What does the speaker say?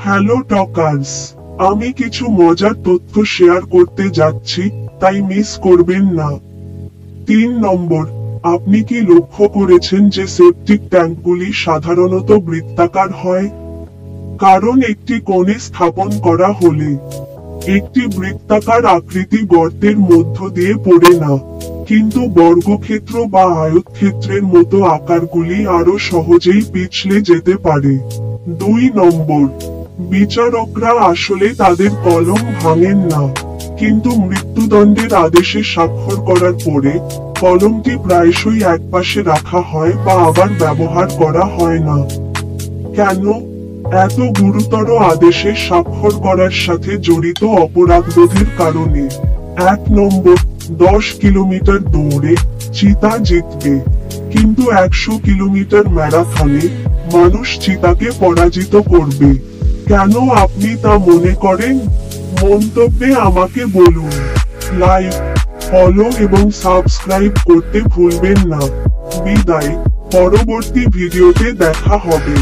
Hello টকার্স, আমি কিছু মজার তথ্য শেয়ার করতে যাচ্ছি, তাই মিস করবেন না। 3 নম্বর, আপনি কি লক্ষ্য করেছেন যে সেপটিক ট্যাঙ্কগুলি সাধারণত বৃত্তাকার হয়? কারণ একটি কোণে স্থাপন করা হলে একটি বৃত্তাকার আকৃতি গর্তের মধ্য দিয়ে পড়ে না, কিন্তু বর্গক্ষেত্র বা আয়তক্ষেত্রের মতো আকারগুলি আরো সহজেই পিছলে যেতে পারে। 2 নম্বর, বিচারকরা আসলে তাদের কলম ভাঙেন না, কিন্তু মৃত্যুদণ্ডের আদেশে স্বাক্ষর করার পরে কলমটি প্রায়শই একপাশে রাখা হয় বা আবার ব্যবহার করা হয় না। কেন? এত গুরুতর আদেশে স্বাক্ষর করার সাথে জড়িত অপরাধবোধের কারণে। 1 নম্বর, 10 কিলোমিটার দৌড়ে চিতা জিতবে, কিন্তু 100 কিলোমিটার ম্যারাথনে মানুষ চিতাকে পরাজিত করবে। কেন আপনি তা মনে করেন? মন্তব্যে আমাকে বলুন। লাইক, ফলো এবং সাবস্ক্রাইব করতে ভুলবেন না। বিদায়, পরবর্তী ভিডিওতে দেখা হবে।